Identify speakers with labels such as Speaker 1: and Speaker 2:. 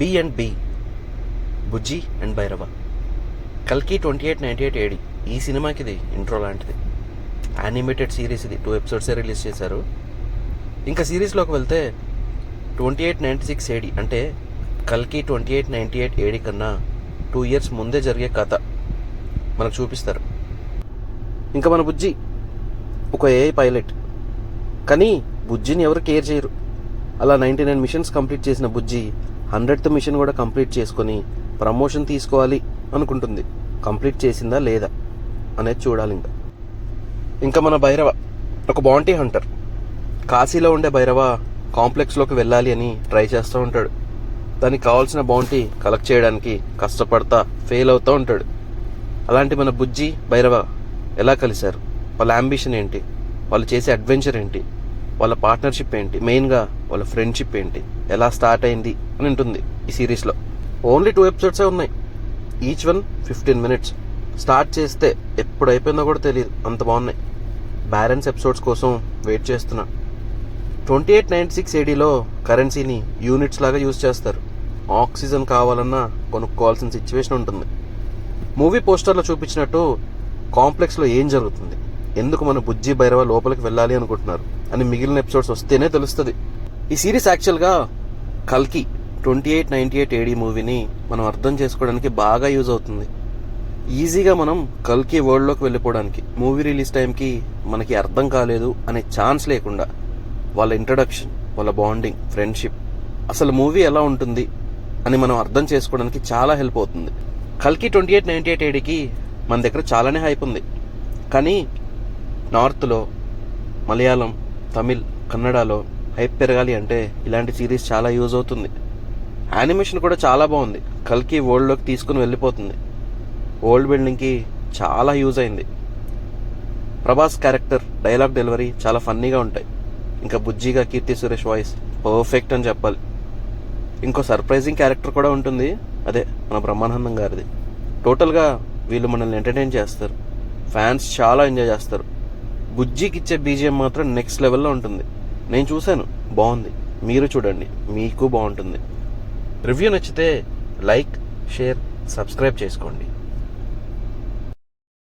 Speaker 1: B and B, Bujji and Bhairava. కల్కి 2898 AD ఈ సినిమాకి ఇది ఇంట్రో లాంటిది. యానిమేటెడ్ సిరీస్ ఇది, 2 ఎపిసోడ్సే రిలీజ్ చేశారు. ఇంకా సిరీస్లోకి వెళ్తే 2896 AD అంటే కల్కి 2898 AD కన్నా 2 years ముందే జరిగే కథ మనకు చూపిస్తారు. ఇంకా మన బుజ్జి ఒక AI పైలట్, కానీ బుజ్జిని ఎవరు కేర్ చేయరు. అలా 99 మిషన్స్ కంప్లీట్ చేసిన బుజ్జి 100th మిషన్ కూడా కంప్లీట్ చేసుకొని ప్రమోషన్ తీసుకోవాలి అనుకుంటుంది. కంప్లీట్ చేసిందా లేదా అనేది చూడాలి. ఇంకా మన భైరవ ఒక బౌంటీ హంటర్. కాశీలో ఉండే భైరవ కాంప్లెక్స్లోకి వెళ్ళాలి అని ట్రై చేస్తూ ఉంటాడు. దానికి కావాల్సిన బౌంటీ కలెక్ట్ చేయడానికి కష్టపడతా ఫెయిల్ అవుతూ ఉంటాడు. అలాంటి మన బుజ్జి భైరవ ఎలా కలిశారు, వాళ్ళ అంబిషన్ ఏంటి, వాళ్ళు చేసే అడ్వెంచర్ ఏంటి, వాళ్ళ పార్ట్నర్షిప్ ఏంటి, మెయిన్గా వాళ్ళ ఫ్రెండ్షిప్ ఏంటి, ఎలా స్టార్ట్ అయింది అని ఉంటుంది ఈ సిరీస్లో. ఓన్లీ 2 ఎపిసోడ్సే ఉన్నాయి, ఈచ్ వన్ 15 minutes. స్టార్ట్ చేస్తే ఎప్పుడు అయిపోయిందో కూడా తెలియదు, అంత బాగున్నాయి. బ్యాలెన్స్ ఎపిసోడ్స్ కోసం వెయిట్ చేస్తున్నా. 2896 ADలో కరెన్సీని యూనిట్స్ లాగా యూజ్ చేస్తారు. ఆక్సిజన్ కావాలన్నా కొనుక్కోవాల్సిన సిచ్యువేషన్ ఉంటుంది. మూవీ పోస్టర్లో చూపించినట్టు కాంప్లెక్స్లో ఏం జరుగుతుంది, ఎందుకు మన బుజ్జి భైరవ లోపలికి వెళ్ళాలి అనుకుంటున్నారు అని మిగిలిన ఎపిసోడ్స్ వస్తేనే తెలుస్తుంది. ఈ సిరీస్ యాక్చువల్గా కల్కి 2898 AD మూవీని మనం అర్థం చేసుకోవడానికి బాగా యూజ్ అవుతుంది. ఈజీగా మనం కల్కి వరల్డ్లోకి వెళ్ళిపోవడానికి మూవీ రిలీజ్ టైంకి మనకి అర్థం కాలేదు అనే ఛాన్స్ లేకుండా వాళ్ళ ఇంట్రడక్షన్, వాళ్ళ బాండింగ్, ఫ్రెండ్షిప్, అసలు మూవీ ఎలా ఉంటుంది అని మనం అర్థం చేసుకోవడానికి చాలా హెల్ప్ అవుతుంది. కల్కి 2898 ADకి మన దగ్గర చాలానే హైప్ ఉంది, కానీ నార్త్లో, మలయాళం, తమిళ్, కన్నడలో హైప్ పెరగాలి అంటే ఇలాంటి సిరీస్ చాలా యూజ్ అవుతుంది. యానిమేషన్ కూడా చాలా బాగుంది, కల్కి వరల్డ్లోకి తీసుకుని వెళ్ళిపోతుంది. వరల్డ్ బిల్డింగ్కి చాలా యూజ్ అయింది. ప్రభాస్ క్యారెక్టర్, డైలాగ్ డెలివరీ చాలా ఫన్నీగా ఉంటాయి. ఇంకా బుజ్జిగా కీర్తి సురేష్ వాయిస్ పర్ఫెక్ట్ అని చెప్పాలి. ఇంకో సర్ప్రైజింగ్ క్యారెక్టర్ కూడా ఉంటుంది, అదే మన బ్రహ్మానందం గారిది. టోటల్గా వీళ్ళు మనల్ని ఎంటర్టైన్ చేస్తారు, ఫ్యాన్స్ చాలా ఎంజాయ్ చేస్తారు. బుజ్జికి ఇచ్చే BGM మాత్రం నెక్స్ట్ లెవెల్లో ఉంటుంది. నేను చూశాను, బాగుంది. మీరు చూడండి, మీకు బాగుంటుంది. రివ్యూ నచ్చితే లైక్, షేర్, సబ్స్క్రైబ్ చేసుకోండి.